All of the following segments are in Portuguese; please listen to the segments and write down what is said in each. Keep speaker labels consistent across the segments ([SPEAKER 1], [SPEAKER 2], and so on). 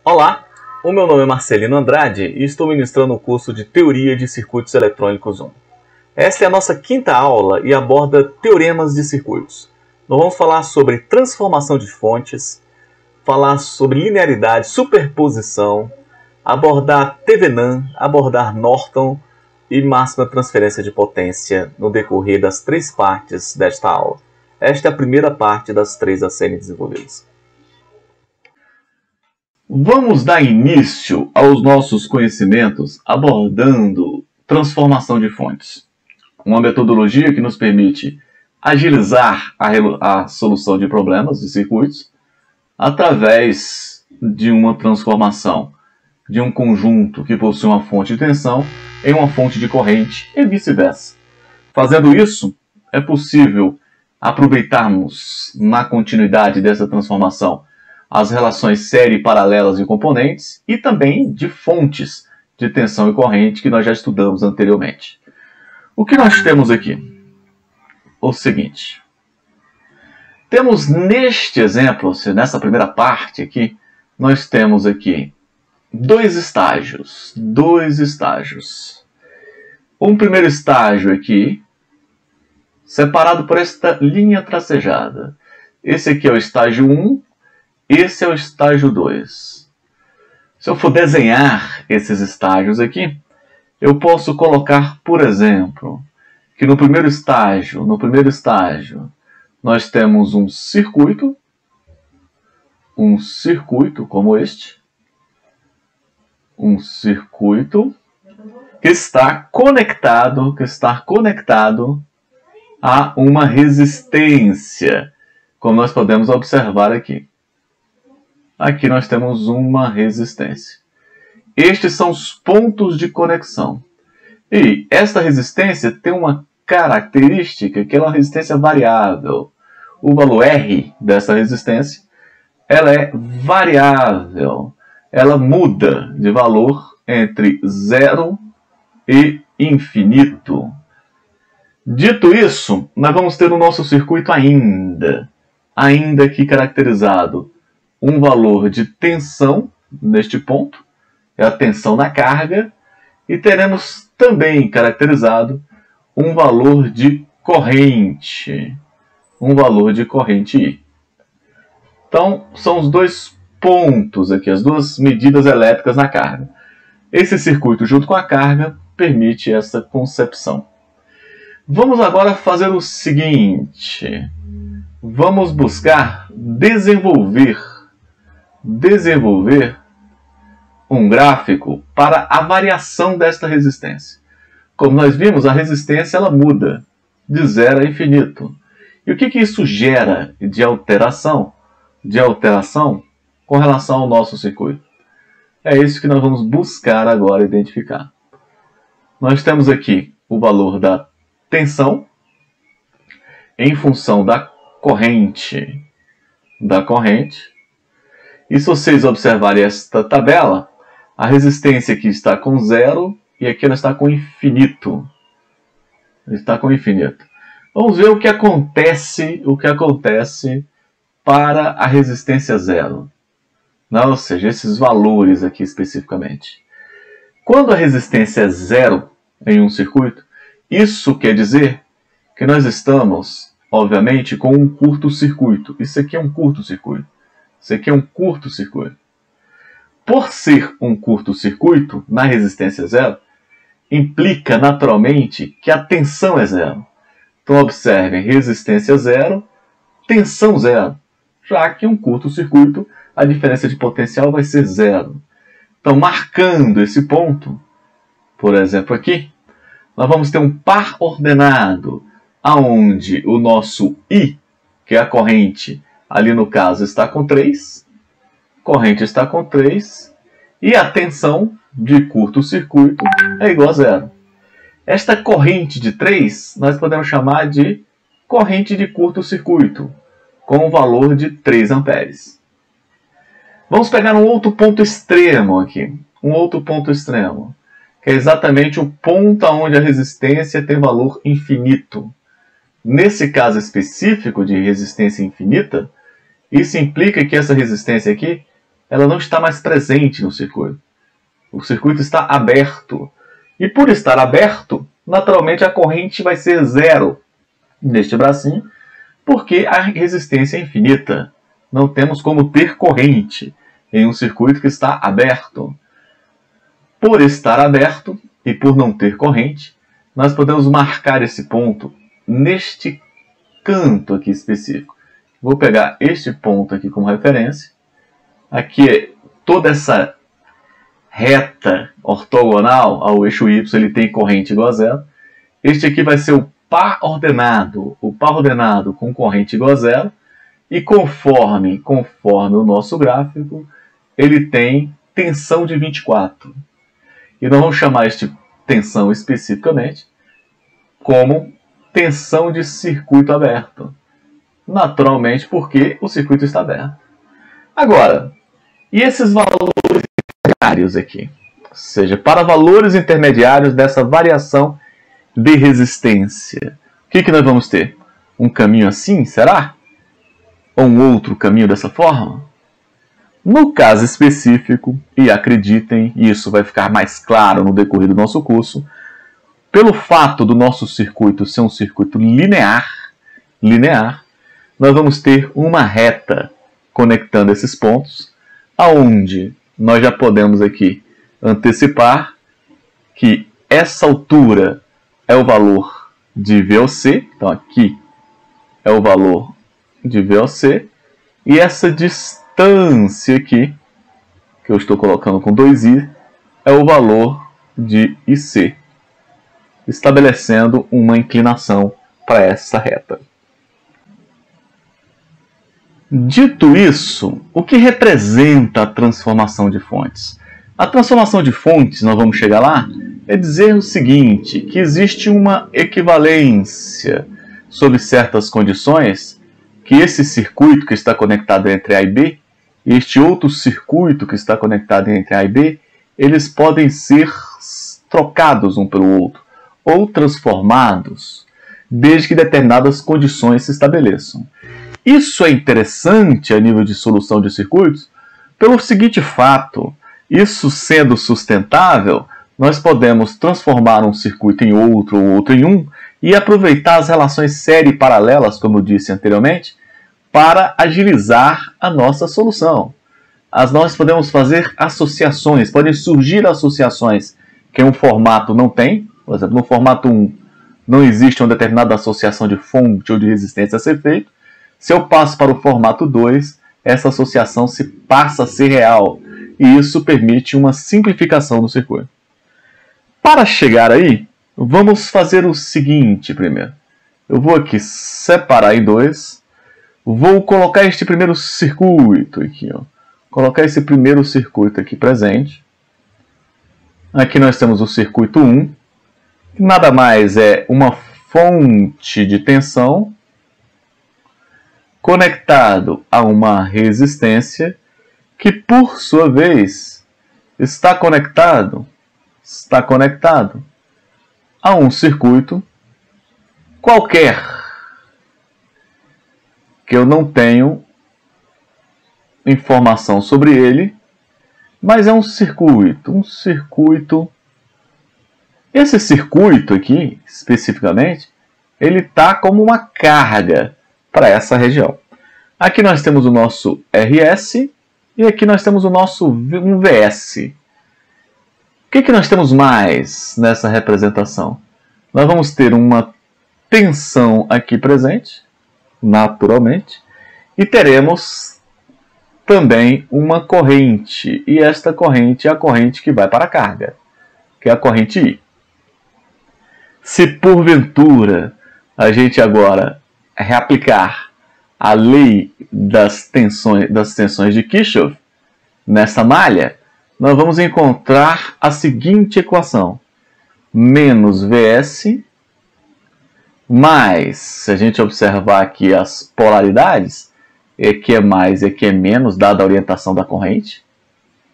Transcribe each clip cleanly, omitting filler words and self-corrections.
[SPEAKER 1] Olá, o meu nome é Marcelino Andrade e estou ministrando o curso de Teoria de Circuitos Eletrônicos 1. Esta é a nossa quinta aula e aborda teoremas de circuitos. Nós vamos falar sobre transformação de fontes, falar sobre linearidade, superposição, abordar Thevenin, abordar Norton e máxima transferência de potência no decorrer das três partes desta aula. Esta é a primeira parte das três a serem desenvolvidas. Vamos dar início aos nossos conhecimentos abordando transformação de fontes. Uma metodologia que nos permite agilizar a solução de problemas de circuitos através de uma transformação de um conjunto que possui uma fonte de tensão em uma fonte de corrente e vice-versa. Fazendo isso, é possível aproveitarmos na continuidade dessa transformação as relações série paralelas de componentes e também de fontes de tensão e corrente que nós já estudamos anteriormente. O que nós temos aqui? O seguinte. Temos neste exemplo, nessa primeira parte aqui, nós temos aqui dois estágios. Um primeiro estágio aqui, separado por esta linha tracejada. Esse aqui é o estágio 1. Esse é o estágio 2. Se eu for desenhar esses estágios aqui, eu posso colocar, por exemplo, que no primeiro estágio, nós temos um circuito como este, um circuito que está conectado a uma resistência, como nós podemos observar aqui. Aqui nós temos uma resistência. Estes são os pontos de conexão. E esta resistência tem uma característica que é uma resistência variável. O valor R dessa resistência, ela é variável. Ela muda de valor entre 0 e infinito. Dito isso, nós vamos ter no nosso circuito ainda aqui caracterizado um valor de tensão neste ponto, é a tensão na carga, e teremos também caracterizado um valor de corrente, I. Então, são os dois pontos aqui, as duas medidas elétricas na carga. Esse circuito junto com a carga permite essa concepção. Vamos agora fazer o seguinte, vamos buscar desenvolver um gráfico para a variação desta resistência. Como nós vimos, a resistência ela muda de 0 a infinito. E o que isso gera de alteração com relação ao nosso circuito? É isso que nós vamos buscar agora identificar. Nós temos aqui o valor da tensão em função da corrente. E se vocês observarem esta tabela, a resistência aqui está com 0 e aqui ela está com infinito. Vamos ver o que acontece para a resistência 0. Ou seja, esses valores aqui especificamente. Quando a resistência é 0 em um circuito, isso quer dizer que nós estamos, obviamente, com um curto-circuito. Isso aqui é um curto-circuito. Por ser um curto-circuito, na resistência 0, implica naturalmente que a tensão é 0. Então, observem, resistência 0, tensão 0. Já que um curto-circuito, a diferença de potencial vai ser 0. Então, marcando esse ponto, por exemplo aqui, nós vamos ter um par ordenado, onde o nosso I, que é a corrente, ali no caso está com 3, e a tensão de curto-circuito é igual a 0. Esta corrente de 3 nós podemos chamar de corrente de curto-circuito, com o valor de 3 amperes. Vamos pegar um outro ponto extremo aqui, que é exatamente o ponto onde a resistência tem valor infinito. Nesse caso específico de resistência infinita, isso implica que essa resistência aqui ela não está mais presente no circuito. O circuito está aberto. E por estar aberto, naturalmente a corrente vai ser zero neste bracinho, porque a resistência é infinita. Não temos como ter corrente em um circuito que está aberto. Por estar aberto e por não ter corrente, nós podemos marcar esse ponto neste canto aqui específico. Vou pegar este ponto aqui como referência. Aqui é toda essa reta ortogonal ao eixo Y, ele tem corrente igual a zero. Este aqui vai ser o par ordenado com corrente igual a zero. E conforme o nosso gráfico, ele tem tensão de 24. E nós vamos chamar este tensão especificamente como tensão de circuito aberto. Naturalmente, porque o circuito está aberto. Agora, e esses valores intermediários aqui? Ou seja, para valores intermediários dessa variação de resistência, o que nós vamos ter? Um caminho assim, será? Ou um outro caminho dessa forma? No caso específico, e acreditem, isso vai ficar mais claro no decorrer do nosso curso, pelo fato do nosso circuito ser um circuito linear, nós vamos ter uma reta conectando esses pontos, aonde nós já podemos aqui antecipar que essa altura é o valor de VOC, então aqui é o valor de VOC, e essa distância aqui, que eu estou colocando com 2i, é o valor de IC, estabelecendo uma inclinação para essa reta. Dito isso, o que representa a transformação de fontes? A transformação de fontes, nós vamos chegar lá, é dizer o seguinte, que existe uma equivalência sob certas condições, que esse circuito que está conectado entre A e B, e este outro circuito que está conectado entre A e B, eles podem ser trocados um pelo outro, ou transformados, desde que determinadas condições se estabeleçam. Isso é interessante a nível de solução de circuitos, pelo seguinte fato, isso sendo sustentável, nós podemos transformar um circuito em outro ou outro em um, e aproveitar as relações série paralelas, como eu disse anteriormente, para agilizar a nossa solução. Nós podemos fazer associações, podem surgir associações que um formato não tem. Por exemplo, no formato 1 não existe uma determinada associação de fonte ou de resistência a ser feita. Se eu passo para o formato 2, essa associação passa a ser real, e isso permite uma simplificação do circuito. Para chegar aí, vamos fazer o seguinte primeiro. Eu vou aqui separar em dois. Vou colocar este primeiro circuito aqui, ó. Colocar esse primeiro circuito aqui presente. Aqui nós temos o circuito 1, que nada mais é uma fonte de tensão conectado a uma resistência que, por sua vez, está conectado a um circuito qualquer, que eu não tenho informação sobre ele, mas é um circuito. Esse circuito aqui, especificamente, ele está como uma carga para essa região. Aqui nós temos o nosso RS e aqui nós temos o nosso VS. O que nós temos mais nessa representação? Nós vamos ter uma tensão aqui presente, naturalmente, e teremos também uma corrente, e esta corrente é a corrente que vai para a carga, que é a corrente I. Se porventura a gente agora reaplicar a lei das tensões de Kirchhoff nessa malha, nós vamos encontrar a seguinte equação: menos Vs mais, se a gente observar aqui as polaridades, aqui é mais e aqui é menos, dada a orientação da corrente.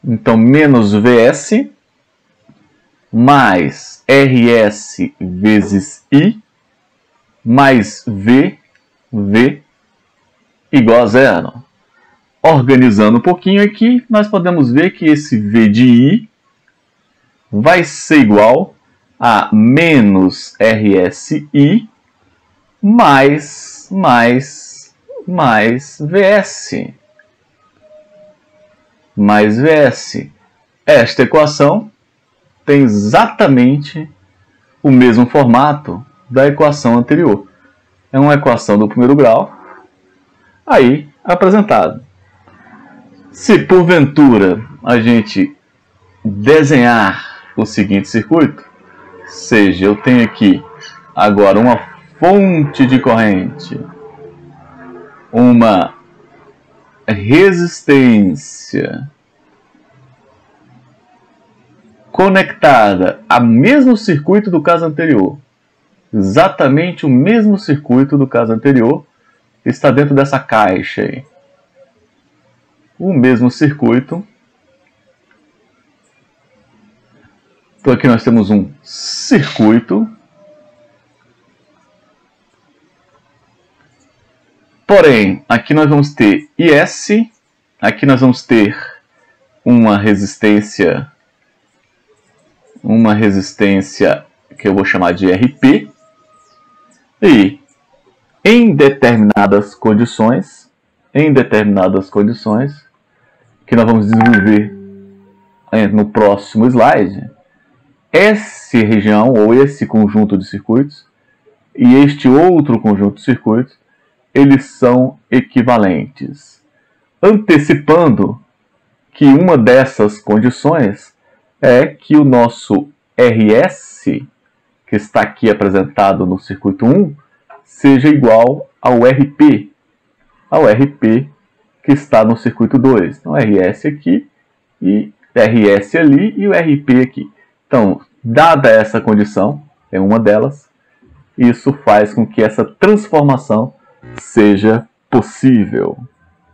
[SPEAKER 1] Então, menos Vs mais Rs vezes I mais V igual a zero. organizando um pouquinho aqui, nós podemos ver que esse V de I vai ser igual a menos RSI mais VS. Mais VS. Esta equação tem exatamente o mesmo formato da equação anterior. É uma equação do primeiro grau, aí apresentada. Se porventura a gente desenhar o seguinte circuito, seja, eu tenho aqui agora uma fonte de corrente, uma resistência conectada ao mesmo circuito do caso anterior, exatamente o mesmo circuito do caso anterior, está dentro dessa caixa aí. O mesmo circuito. Então aqui nós temos um circuito. Porém, aqui nós vamos ter IS, aqui nós vamos ter uma resistência que eu vou chamar de RP, e em determinadas condições, que nós vamos desenvolver no próximo slide, essa região ou esse conjunto de circuitos e este outro conjunto de circuitos, eles são equivalentes, antecipando que uma dessas condições é que o nosso RS, que está aqui apresentado no circuito 1, seja igual ao RP que está no circuito 2. Então, RS aqui, e RS ali, e o RP aqui. Então, dada essa condição, é uma delas, isso faz com que essa transformação seja possível.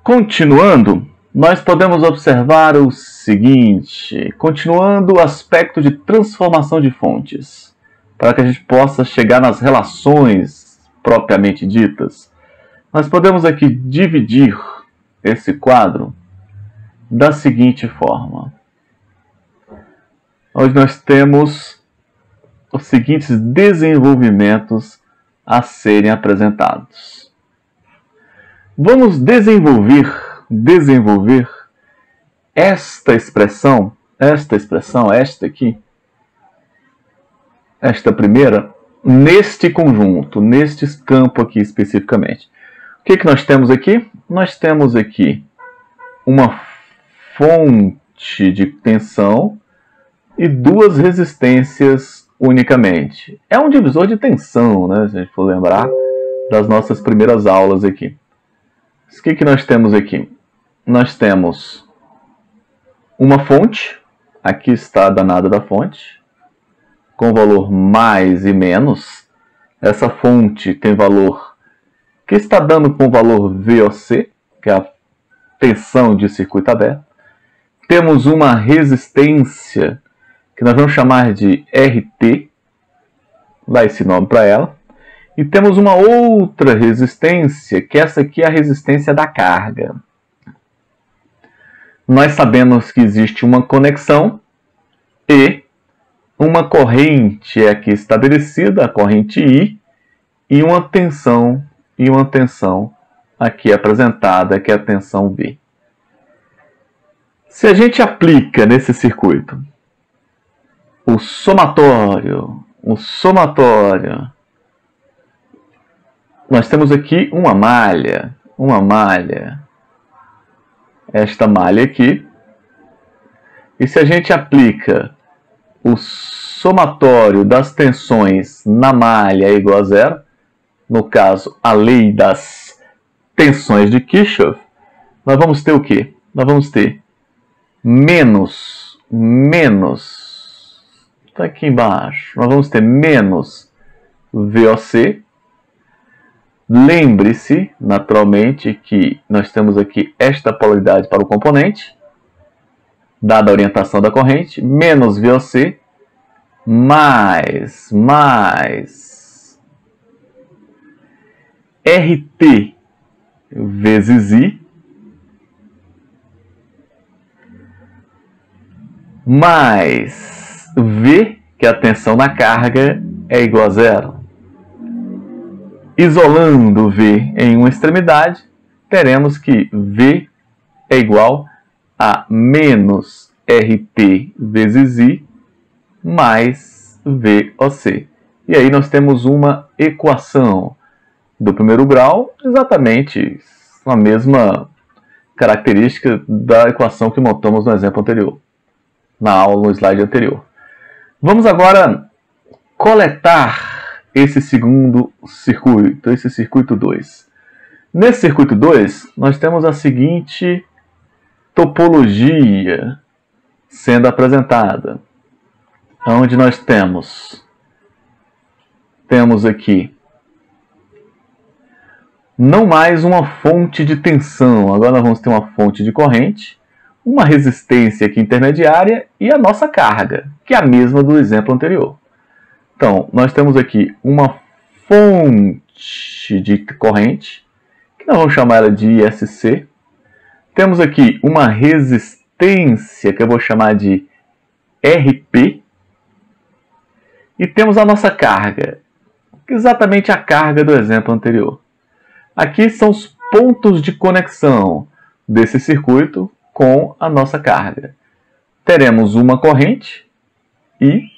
[SPEAKER 1] Continuando, nós podemos observar o seguinte, continuando o aspecto de transformação de fontes, para que a gente possa chegar nas relações propriamente ditas. Nós podemos aqui dividir esse quadro da seguinte forma. Hoje nós temos os seguintes desenvolvimentos a serem apresentados. Vamos desenvolver esta expressão, esta aqui, esta primeira, neste conjunto, neste campo aqui especificamente. O que nós temos aqui? Nós temos aqui uma fonte de tensão e duas resistências unicamente. É um divisor de tensão, né? Se a gente for lembrar das nossas primeiras aulas aqui. O que nós temos aqui? Nós temos uma fonte, aqui está a danada da fonte, com valor mais e menos. Essa fonte tem valor que está dando com o valor VOC, que é a tensão de circuito aberto. Temos uma resistência, que nós vamos chamar de RT, dá esse nome para ela. E temos uma outra resistência, que essa aqui é a resistência da carga. Nós sabemos que existe uma conexão e uma corrente aqui estabelecida, a corrente I, e uma tensão aqui apresentada, que é a tensão V. Se a gente aplica nesse circuito o somatório, nós temos aqui uma malha, esta malha aqui, e se a gente aplica o somatório das tensões na malha é igual a zero, no caso, a lei das tensões de Kirchhoff, nós vamos ter o quê? Nós vamos ter menos, está aqui embaixo, nós vamos ter menos VOC. Lembre-se, naturalmente, que nós temos aqui esta polaridade para o componente, dada a orientação da corrente, menos VOC, mais RT vezes I, mais V, que é a tensão na carga, é igual a zero. Isolando V em uma extremidade, teremos que V é igual a menos RT vezes I mais VOC. E aí nós temos uma equação do primeiro grau, exatamente a mesma característica da equação que montamos no exemplo anterior, na aula, no slide anterior. Vamos agora coletar esse segundo circuito, esse circuito 2. Nesse circuito 2, nós temos a seguinte topologia sendo apresentada, onde nós temos aqui não mais uma fonte de tensão, agora nós vamos ter uma fonte de corrente, uma resistência aqui intermediária e a nossa carga, que é a mesma do exemplo anterior. Então, nós temos aqui uma fonte de corrente, que nós vamos chamar ela de ISC. Temos aqui uma resistência, que eu vou chamar de RP. E temos a nossa carga, exatamente a carga do exemplo anterior. Aqui são os pontos de conexão desse circuito com a nossa carga. Teremos uma corrente e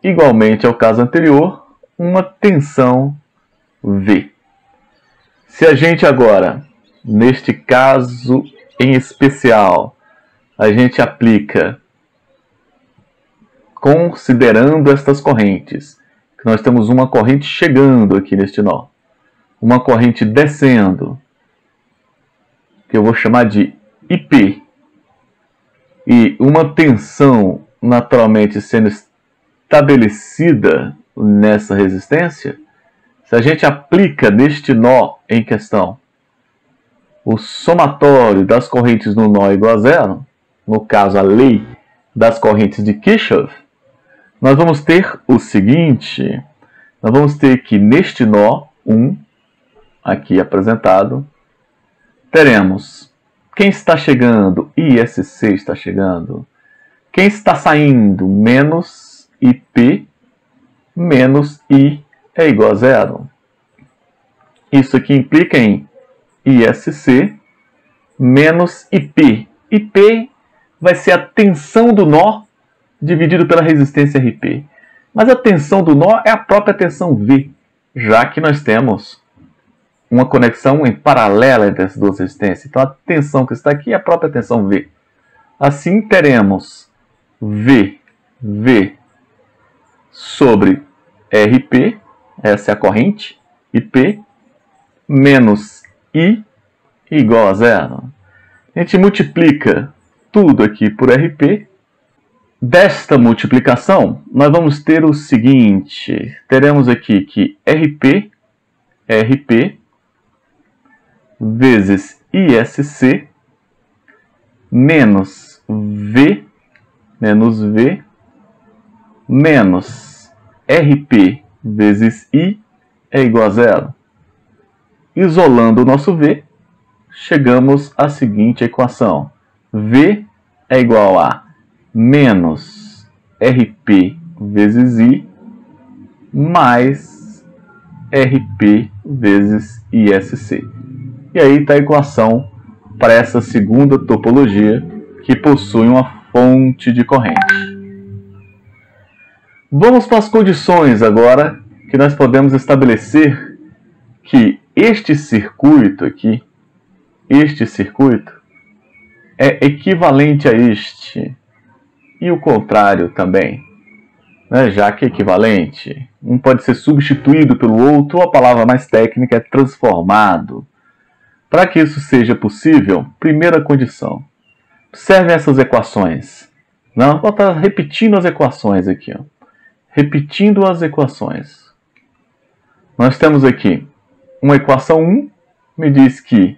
[SPEAKER 1] igualmente ao caso anterior, uma tensão V. Se a gente agora, neste caso em especial, a gente aplica, considerando estas correntes, que nós temos uma corrente chegando aqui neste nó, uma corrente descendo, que eu vou chamar de IP, e uma tensão naturalmente sendo estabelecida nessa resistência, se a gente aplica neste nó em questão o somatório das correntes no nó igual a zero, no caso a lei das correntes de Kirchhoff, nós vamos ter o seguinte, nós vamos ter que neste nó 1, aqui apresentado, teremos quem está chegando, ISC está chegando, quem está saindo, menos IP, menos I é igual a zero. Isso aqui implica em ISC menos IP. IP vai ser a tensão do nó dividido pela resistência RP. Mas a tensão do nó é a própria tensão V, já que nós temos uma conexão em paralela entre essas duas resistências. Então a tensão que está aqui é a própria tensão V. Assim teremos V sobre RP, essa é a corrente, IP, menos I igual a zero. A gente multiplica tudo aqui por RP. Desta multiplicação, nós vamos ter o seguinte, teremos aqui que RP vezes ISC menos V menos RP vezes I é igual a zero. Isolando o nosso V, chegamos à seguinte equação. V é igual a menos RP vezes I mais RP vezes ISC. E aí está a equação para essa segunda topologia que possui uma fonte de corrente. Vamos para as condições agora que nós podemos estabelecer que este circuito aqui, é equivalente a este e o contrário também, né? Já que é equivalente, um pode ser substituído pelo outro, ou a palavra mais técnica é transformado. Para que isso seja possível, primeira condição, observem essas equações. Não, vou estar repetindo as equações aqui, ó. Repetindo as equações. Nós temos aqui uma equação 1, me diz que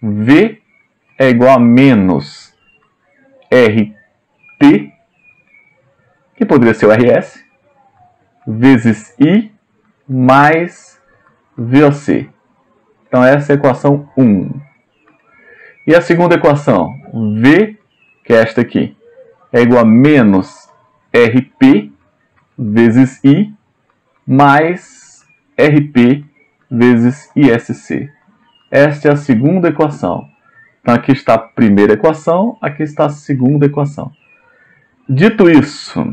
[SPEAKER 1] V é igual a menos RT, que poderia ser o RS, vezes I mais VOC. Então essa é a equação 1. E a segunda equação, V que é esta aqui, é igual a menos RP vezes I mais RP vezes ISC. Esta é a segunda equação. Então aqui está a primeira equação, aqui está a segunda equação. Dito isso,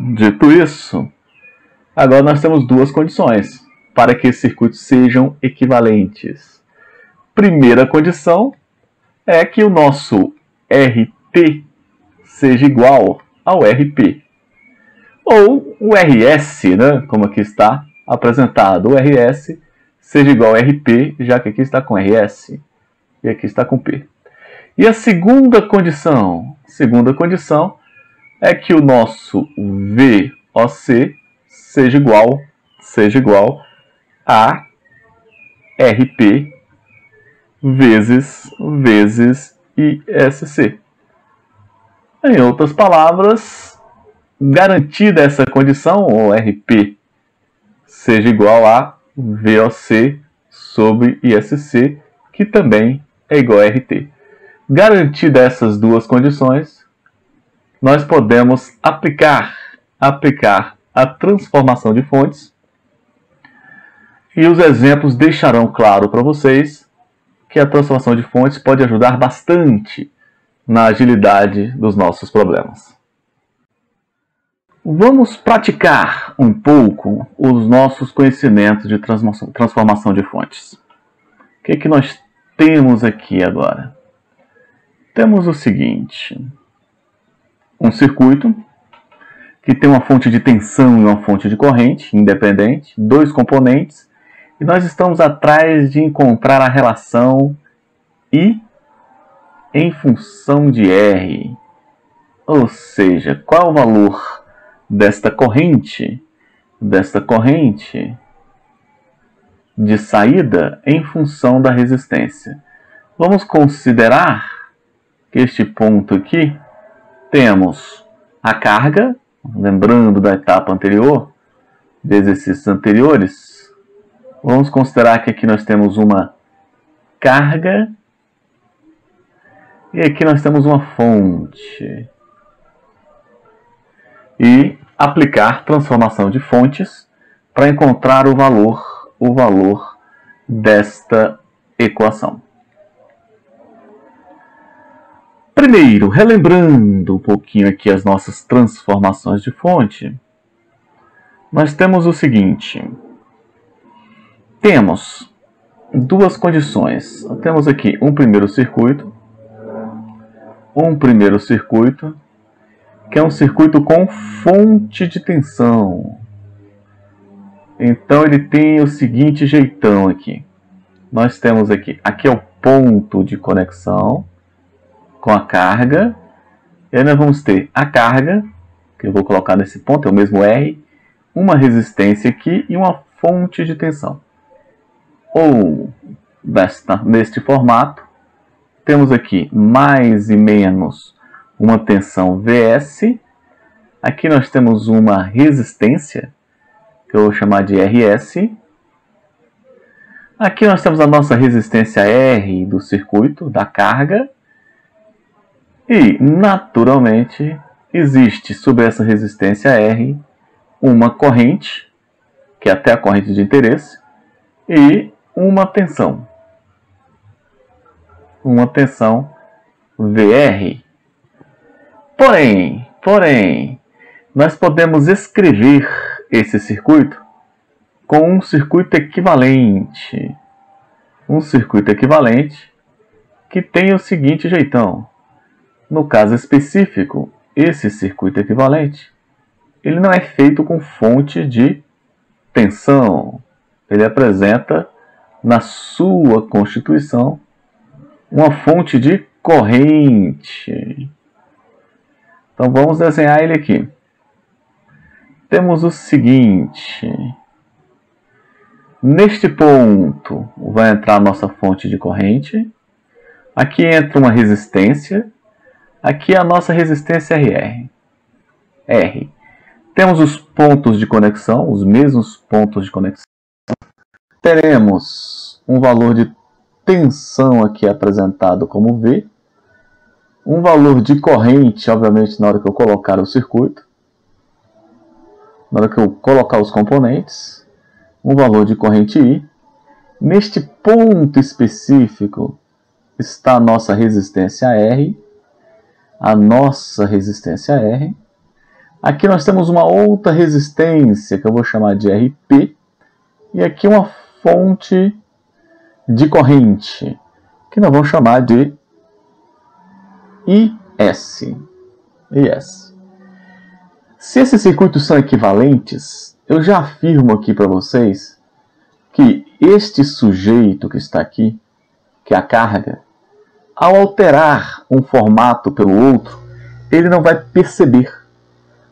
[SPEAKER 1] agora nós temos duas condições para que esses circuitos sejam equivalentes. Primeira condição é que o nosso RT seja igual ao RP. Ou o RS, né, como aqui está apresentado, o RS seja igual ao RP, já que aqui está com RS e aqui está com P. E a segunda condição é que o nosso VOC seja igual a RP vezes ISC. Em outras palavras, garantida essa condição, o RP seja igual a VOC sobre ISC, que também é igual a RT. Garantida essas duas condições, nós podemos aplicar a transformação de fontes, e os exemplos deixarão claro para vocês que a transformação de fontes pode ajudar bastante na agilidade dos nossos problemas. Vamos praticar um pouco os nossos conhecimentos de transformação de fontes. O que nós temos aqui agora? Temos o seguinte: um circuito que tem uma fonte de tensão e uma fonte de corrente independente, dois componentes, e nós estamos atrás de encontrar a relação I em função de R. Ou seja, qual é o valor desta corrente de saída em função da resistência. Vamos considerar que este ponto aqui temos a carga, lembrando da etapa anterior, de exercícios anteriores. Vamos considerar que aqui nós temos uma carga e aqui nós temos uma fonte. E aplicar transformação de fontes para encontrar o valor desta equação. Primeiro, relembrando um pouquinho aqui as nossas transformações de fonte, nós temos o seguinte: temos duas condições. Temos aqui um primeiro circuito, que é um circuito com fonte de tensão. Então ele tem o seguinte jeitão aqui. Nós temos aqui é o ponto de conexão com a carga. E aí nós vamos ter a carga, que eu vou colocar nesse ponto, é o mesmo R, uma resistência aqui e uma fonte de tensão. Ou, neste formato, temos aqui mais e menos uma tensão Vs. Aqui nós temos uma resistência, que eu vou chamar de Rs. Aqui nós temos a nossa resistência R do circuito, da carga. E, naturalmente, existe sobre essa resistência R uma corrente, que é até a corrente de interesse, e uma tensão. Uma tensão VR. Porém, nós podemos escrever esse circuito com um circuito equivalente. Um circuito equivalente que tem o seguinte jeitão. No caso específico, esse circuito equivalente, ele não é feito com fonte de tensão. Ele apresenta, na sua constituição, uma fonte de corrente. Então vamos desenhar ele aqui. Temos o seguinte: neste ponto vai entrar a nossa fonte de corrente. Aqui entra uma resistência. Aqui a nossa resistência R. Temos os pontos de conexão, os mesmos pontos de conexão. Teremos um valor de tensão aqui apresentado como V. um valor de corrente, obviamente, na hora que eu colocar o circuito, na hora que eu colocar os componentes, um valor de corrente I. Neste ponto específico está a nossa resistência R, Aqui nós temos uma outra resistência que eu vou chamar de RP, e aqui uma fonte de corrente, que nós vamos chamar de IS. Se esses circuitos são equivalentes, eu já afirmo aqui para vocês que este sujeito que está aqui, que é a carga, ao alterar um formato pelo outro, ele não vai perceber.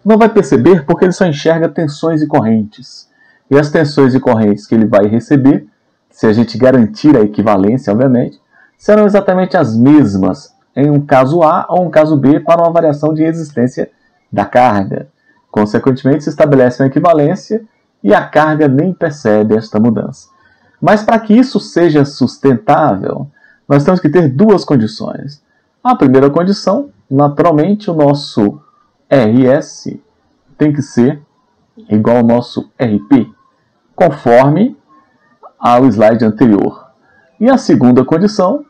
[SPEAKER 1] Não vai perceber porque ele só enxerga tensões e correntes. E as tensões e correntes que ele vai receber, se a gente garantir a equivalência, obviamente, serão exatamente as mesmas em um caso A ou um caso B para uma variação de resistência da carga. Consequentemente, se estabelece uma equivalência e a carga nem percebe esta mudança. Mas para que isso seja sustentável, nós temos que ter duas condições. A primeira condição, naturalmente, o nosso RS tem que ser igual ao nosso RP, conforme ao slide anterior. E a segunda condição,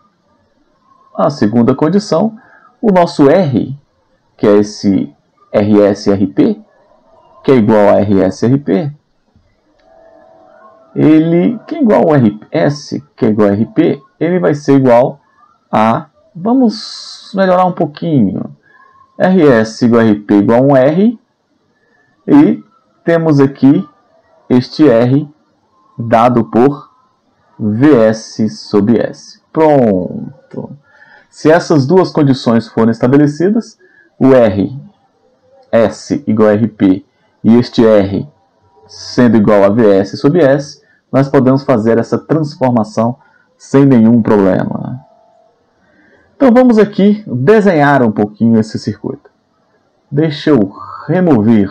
[SPEAKER 1] o nosso R, que é esse RS-RP, que é igual a RS-RP, ele, que é igual ao RS, que é igual a RP, ele vai ser igual a, vamos melhorar um pouquinho, RS igual a RP igual a um R, e temos aqui este R dado por VS sobre S. Pronto. Se essas duas condições forem estabelecidas, o R, S igual a RP, e este R sendo igual a VS sobre S, nós podemos fazer essa transformação sem nenhum problema. Então vamos aqui desenhar um pouquinho esse circuito. Deixa eu remover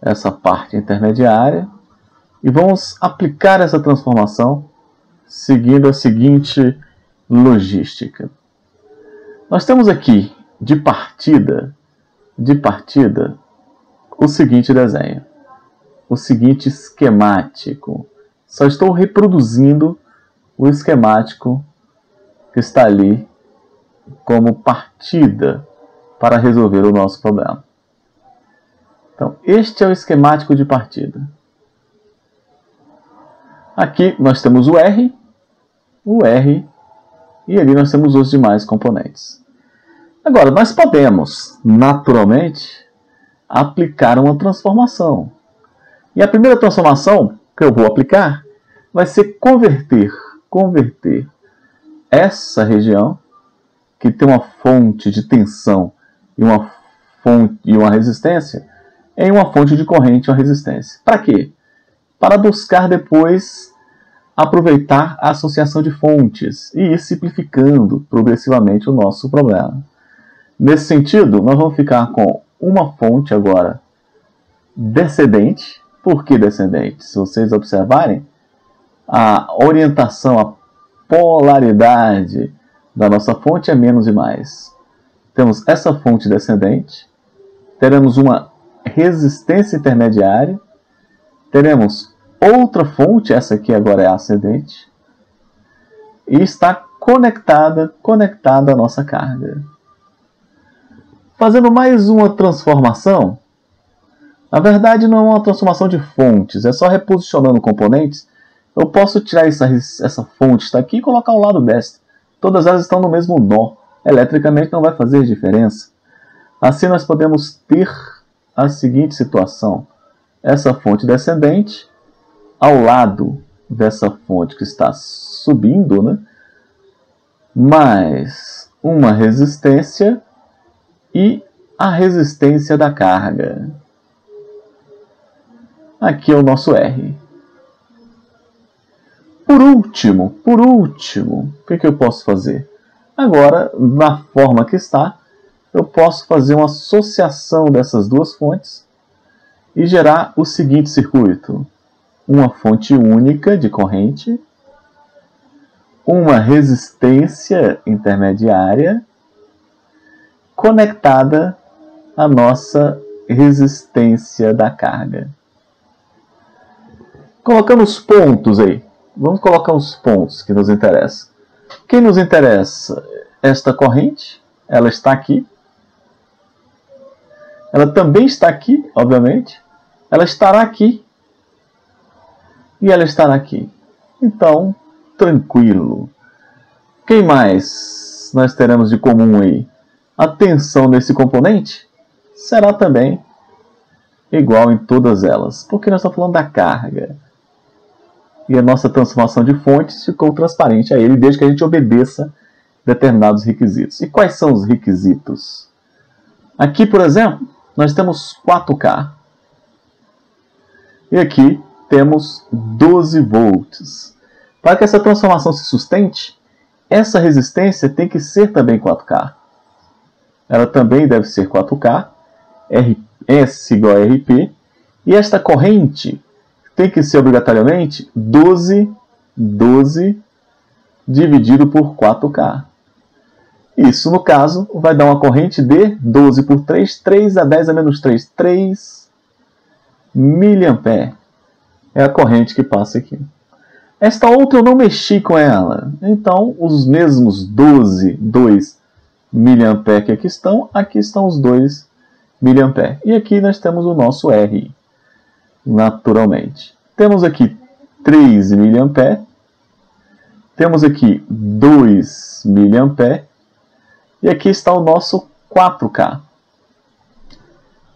[SPEAKER 1] essa parte intermediária e vamos aplicar essa transformação seguindo a seguinte logística. Nós temos aqui de partida o seguinte desenho, o seguinte esquemático. Só estou reproduzindo o esquemático que está ali como partida para resolver o nosso problema. Então, este é o esquemático de partida. Aqui nós temos o R, e ali nós temos os demais componentes. Agora, nós podemos, naturalmente, aplicar uma transformação. E a primeira transformação que eu vou aplicar vai ser converter essa região, que tem uma fonte de tensão e uma resistência, em uma fonte de corrente e uma resistência. Para quê? Para buscar depois aproveitar a associação de fontes e ir simplificando progressivamente o nosso problema. Nesse sentido, nós vamos ficar com uma fonte agora descendente. Por que descendente? Se vocês observarem, a orientação, a polaridade da nossa fonte é menos e mais. Temos essa fonte descendente, teremos uma resistência intermediária, teremos outra fonte, essa aqui agora é ascendente, e está conectada à nossa carga. Fazendo mais uma transformação, na verdade não é uma transformação de fontes, é só reposicionando componentes. Eu posso tirar essa fonte que está aqui e colocar ao lado desta. Todas elas estão no mesmo nó. Eletricamente não vai fazer diferença. Assim nós podemos ter a seguinte situação. Essa fonte descendente, ao lado dessa fonte que está subindo, né? Mais uma resistência e a resistência da carga. Aqui é o nosso R. Por último, o que eu posso fazer? Agora, na forma que está, eu posso fazer uma associação dessas duas fontes e gerar o seguinte circuito. Uma fonte única de corrente, uma resistência intermediária conectada à nossa resistência da carga. Colocando os pontos aí. Vamos colocar os pontos que nos interessam. Quem nos interessa? Esta corrente, ela está aqui. Ela também está aqui, obviamente. Ela estará aqui. E ela estará aqui. Então, tranquilo. Quem mais nós teremos de comum aí? A tensão desse componente será também igual em todas elas. Porque nós estamos falando da carga. E a nossa transformação de fontes ficou transparente a ele, desde que a gente obedeça determinados requisitos. E quais são os requisitos? Aqui, por exemplo, nós temos 4K. E aqui temos 12 volts. Para que essa transformação se sustente, essa resistência tem que ser também 4K. Ela também deve ser 4K, S igual a RP, e esta corrente tem que ser obrigatoriamente 12 dividido por 4K. Isso, no caso, vai dar uma corrente de 12 por 3, 3 a 10 a menos 3, 3 mA. É a corrente que passa aqui. Esta outra eu não mexi com ela. Então, os mesmos 2 mA que aqui estão os 2 mA. E aqui nós temos o nosso R, naturalmente. Temos aqui 3 mA. Temos aqui 2 mA. E aqui está o nosso 4K.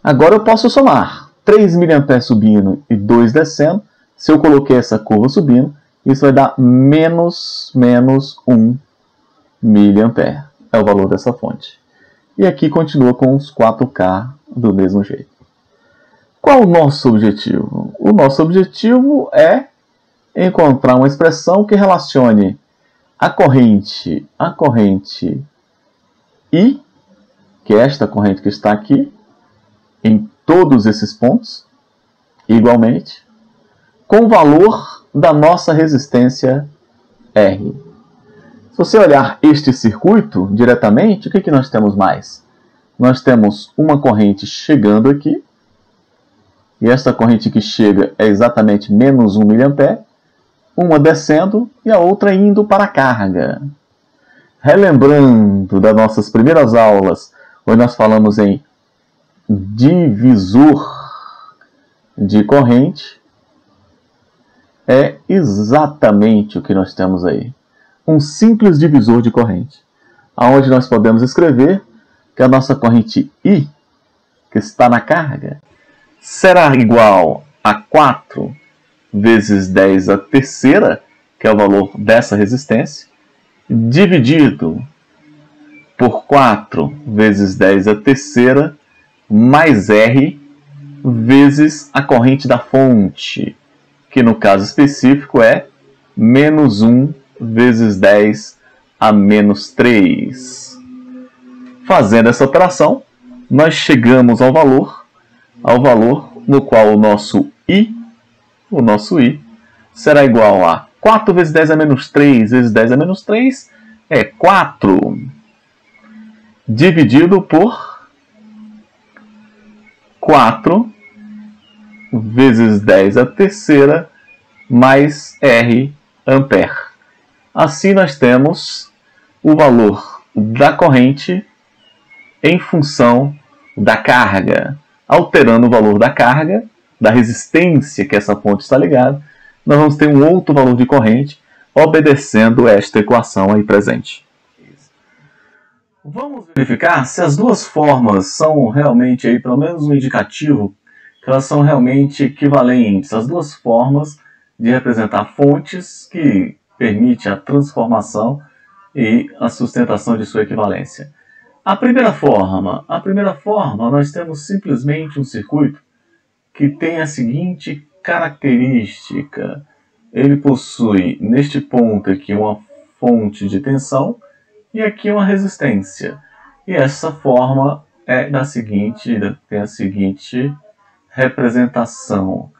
[SPEAKER 1] Agora eu posso somar 3 mA subindo e 2 descendo. Se eu coloquei essa curva subindo, isso vai dar menos 1 mA. É o valor dessa fonte. E aqui continua com os 4K do mesmo jeito. Qual o nosso objetivo? O nosso objetivo é encontrar uma expressão que relacione a corrente I, que é esta corrente que está aqui, em todos esses pontos, igualmente, com o valor da nossa resistência R. Se você olhar este circuito diretamente, o que nós temos mais? Nós temos uma corrente chegando aqui, e esta corrente que chega é exatamente menos 1 mA, uma descendo e a outra indo para a carga. Relembrando das nossas primeiras aulas, onde nós falamos em divisor de corrente, é exatamente o que nós temos aí. Um simples divisor de corrente, onde nós podemos escrever que a nossa corrente I, que está na carga, será igual a 4 vezes 10 a terceira, que é o valor dessa resistência, dividido por 4 vezes 10 a terceira, mais R, vezes a corrente da fonte, que no caso específico é menos 1 vezes 10 a menos 3. Fazendo essa operação, nós chegamos ao valor no qual o nosso I será igual a 4 vezes 10 a menos 3 vezes 10 a menos 3 é 4, dividido por 4 vezes 10 a terceira mais R ampere. Assim nós temos o valor da corrente em função da carga. Alterando o valor da carga, da resistência que essa fonte está ligada, nós vamos ter um outro valor de corrente obedecendo esta equação aí presente. Vamos verificar se as duas formas são realmente, aí, pelo menos um indicativo, que elas são realmente equivalentes. As duas formas de representar fontes que permite a transformação e a sustentação de sua equivalência. A primeira forma, nós temos simplesmente um circuito que tem a seguinte característica. Ele possui, neste ponto aqui, uma fonte de tensão e aqui uma resistência. E essa forma tem a seguinte representação.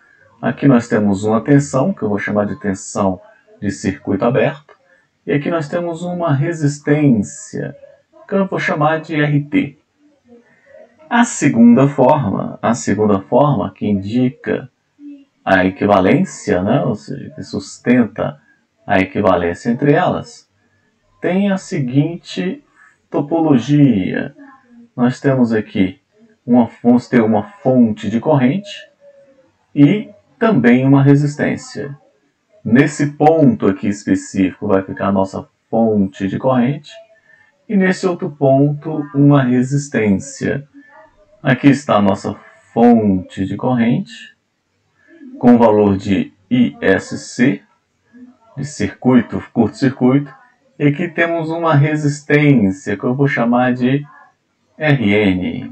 [SPEAKER 1] Aqui nós temos uma tensão, que eu vou chamar de tensão de circuito aberto. E aqui nós temos uma resistência, que eu vou chamar de RT. A segunda forma que indica a equivalência, né, ou seja, que sustenta a equivalência entre elas, tem a seguinte topologia. Nós temos aqui uma fonte de corrente e também uma resistência. Nesse ponto aqui específico vai ficar a nossa fonte de corrente e nesse outro ponto uma resistência. Aqui está a nossa fonte de corrente com o valor de ISC, de circuito, curto-circuito, e aqui temos uma resistência que eu vou chamar de Rn.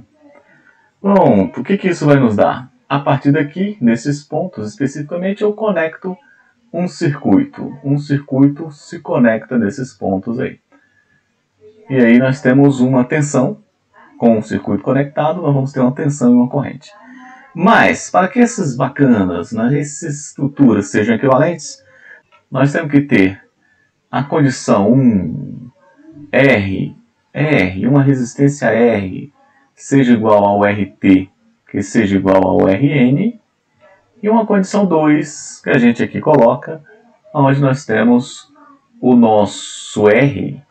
[SPEAKER 1] Pronto, o que isso vai nos dar? A partir daqui, nesses pontos especificamente, eu conecto um circuito. Um circuito se conecta nesses pontos aí. E aí nós temos uma tensão. Com um circuito conectado, nós vamos ter uma tensão e uma corrente. Mas, para que essas bacanas, né, essas estruturas sejam equivalentes, nós temos que ter a condição R, uma resistência R, que seja igual ao RT, que seja igual ao Rn, e uma condição 2, que a gente aqui coloca, onde nós temos o nosso R,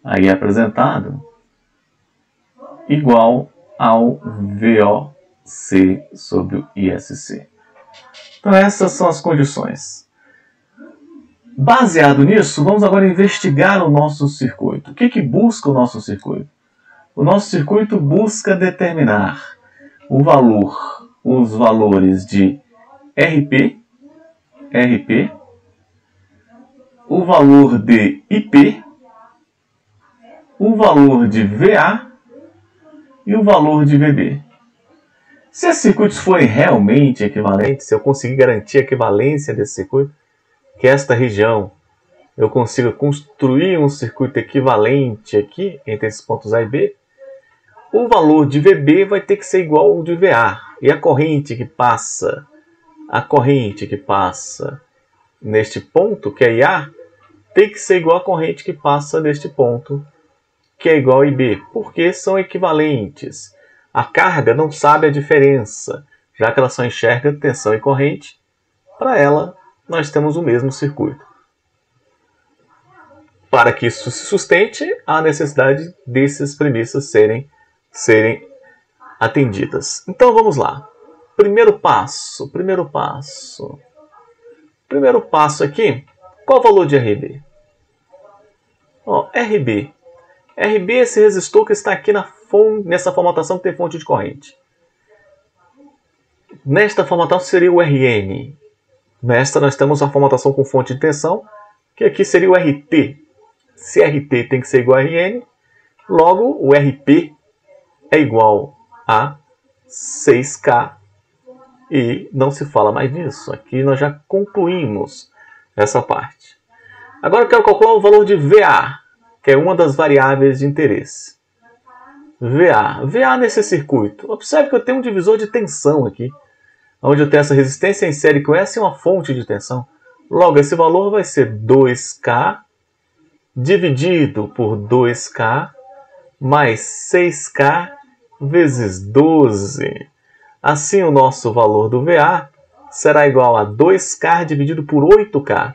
[SPEAKER 1] aí apresentado, igual ao VOC sobre o ISC. Então essas são as condições. Baseado nisso, vamos agora investigar o nosso circuito. O que busca o nosso circuito? O nosso circuito busca determinar os valores de RP, o valor de IP, o valor de VA e o valor de VB. Se esses circuitos forem realmente equivalentes, se eu conseguir garantir a equivalência desse circuito, que esta região eu consiga construir um circuito equivalente aqui, entre esses pontos A e B, o valor de VB vai ter que ser igual ao de VA. E a corrente que passa neste ponto, que é IA, tem que ser igual à corrente que passa neste ponto, que é igual a IB, porque são equivalentes. A carga não sabe a diferença, já que ela só enxerga tensão e corrente. Para ela, nós temos o mesmo circuito. Para que isso se sustente, há necessidade dessas premissas serem atendidas. Então vamos lá. Primeiro passo aqui, qual o valor de RB? RB é esse resistor que está aqui nessa formatação que tem fonte de corrente. Nesta formatação seria o Rn. Nesta nós temos a formatação com fonte de tensão, que aqui seria o RT. Se RT tem que ser igual a Rn, logo o RP é igual a 6K. E não se fala mais disso. Aqui nós já concluímos essa parte. Agora eu quero calcular o valor de VA, que é uma das variáveis de interesse. VA nesse circuito. Observe que eu tenho um divisor de tensão aqui, onde eu tenho essa resistência em série com essa e uma fonte de tensão. Logo, esse valor vai ser 2K dividido por 2K mais 6K vezes 12. Assim, o nosso valor do VA será igual a 2K dividido por 8K.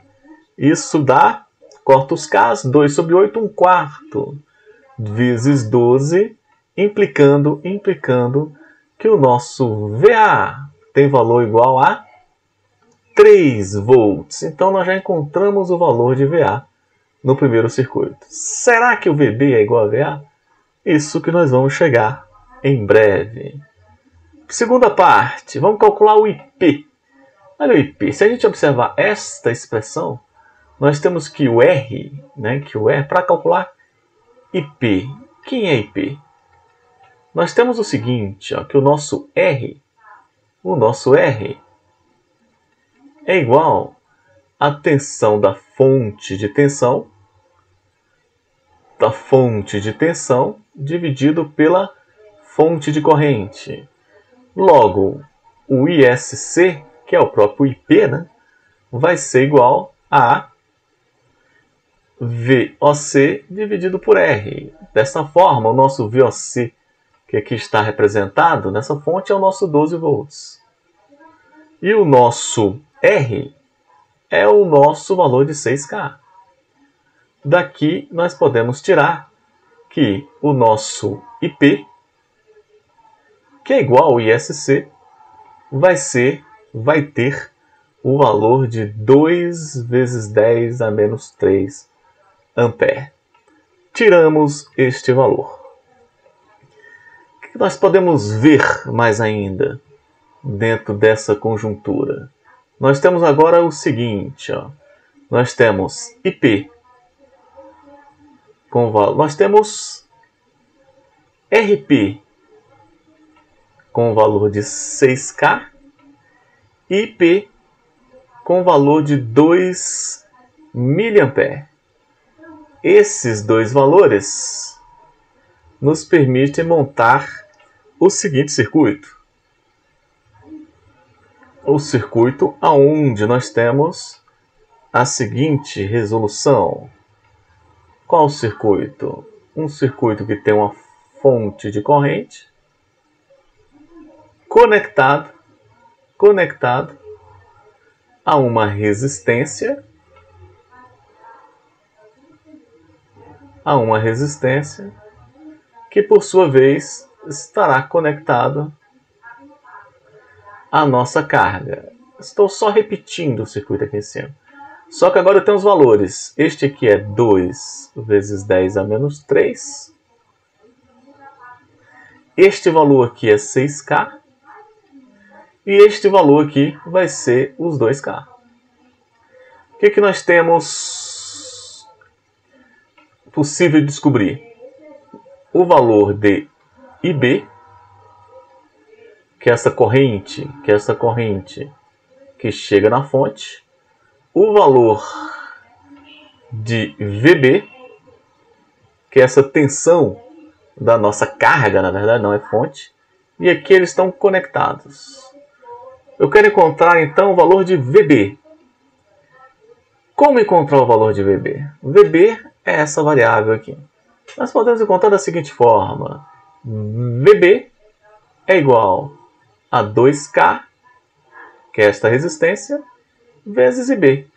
[SPEAKER 1] Isso dá, corta os Ks, 2 sobre 8, 1/4, vezes 12, implicando que o nosso VA tem valor igual a 3 volts. Então, nós já encontramos o valor de VA no primeiro circuito. Será que o VB é igual a VA? Isso que nós vamos chegar em breve. Segunda parte, vamos calcular o IP. Olha o IP. Se a gente observar esta expressão, nós temos que o R, para calcular IP. Quem é IP? Nós temos o seguinte, que o nosso R é igual à tensão da fonte de tensão, dividido pela fonte de corrente. Logo, o ISC, que é o próprio IP, vai ser igual a VOC dividido por R. Dessa forma, o nosso VOC que aqui está representado nessa fonte, é o nosso 12 volts. E o nosso R é o nosso valor de 6K. Daqui nós podemos tirar que o nosso IP, que é igual ao ISC, vai ter o valor de 2 vezes 10 a menos 3 ampere. Tiramos este valor. O que nós podemos ver mais ainda dentro dessa conjuntura? Nós temos agora o seguinte, ó. Nós temos IP com valor, nós temos RP com valor de 6K e IP com valor de 2 mA. Esses dois valores nos permitem montar o seguinte circuito. O circuito onde nós temos a seguinte resolução. Qual o circuito? Um circuito que tem uma fonte de corrente conectado a uma resistência, que por sua vez estará conectado à nossa carga. Estou só repetindo o circuito aqui em cima. Só que agora eu tenho os valores. Este aqui é 2 vezes 10 a menos 3. Este valor aqui é 6K. E este valor aqui vai ser os 2K. O que nós temos possível de descobrir? O valor de IB, que é essa corrente que chega na fonte. O valor de VB, que é essa tensão da nossa carga, na verdade não é fonte. E aqui eles estão conectados. Eu quero encontrar então o valor de VB. Como encontrar o valor de VB? VB é essa variável aqui. Nós podemos encontrar da seguinte forma. VB é igual a 2K, que é esta resistência, vezes IB.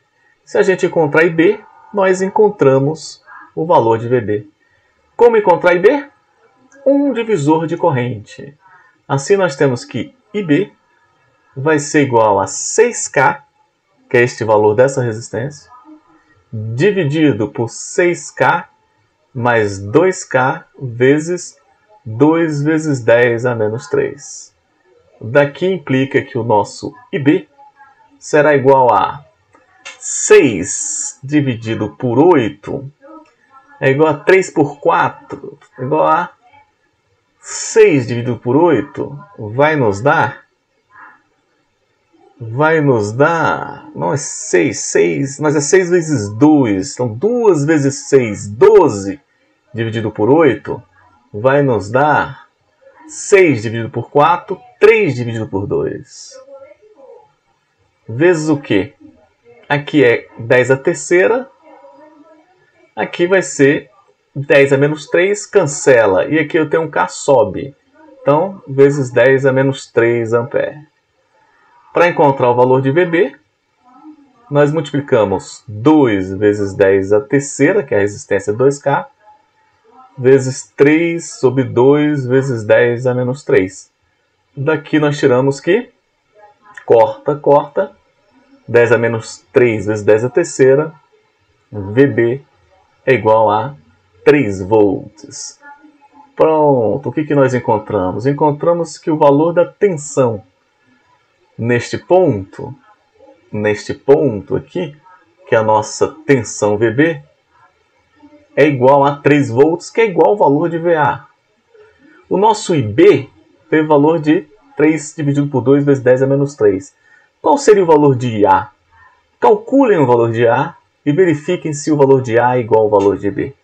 [SPEAKER 1] Se a gente encontrar IB, nós encontramos o valor de VB. Como encontrar IB? Um divisor de corrente. Assim nós temos que IB vai ser igual a 6K, que é este valor dessa resistência, dividido por 6K mais 2K vezes 2 vezes 10 a menos 3. Daqui implica que o nosso IB será igual a 6 dividido por 8 é igual a 3 por 4, é igual a 6 dividido por 8 vai nos dar, não é 6, mas é 6 vezes 2, então 2 vezes 6, 12 dividido por 8 vai nos dar 6 dividido por 4, 3 dividido por 2. Vezes o quê? Aqui é 10 a terceira, aqui vai ser 10 a menos 3, cancela, e aqui eu tenho um K sobe. Então, vezes 10 a menos 3 ampere. Para encontrar o valor de VB, nós multiplicamos 2 vezes 10 a terceira, que é a resistência 2K, vezes 3 sobre 2 vezes 10 a menos 3. Daqui nós tiramos que corta, 10 a menos 3 vezes 10 a terceira, VB é igual a 3 volts. Pronto, o que nós encontramos? Encontramos que o valor da tensão neste ponto aqui, que é a nossa tensão VB, é igual a 3 volts, que é igual ao valor de VA. O nosso IB teve valor de 3 dividido por 2 vezes 10 a menos 3. Qual seria o valor de IA? Calculem o valor de A e verifiquem se o valor de A é igual ao valor de IB.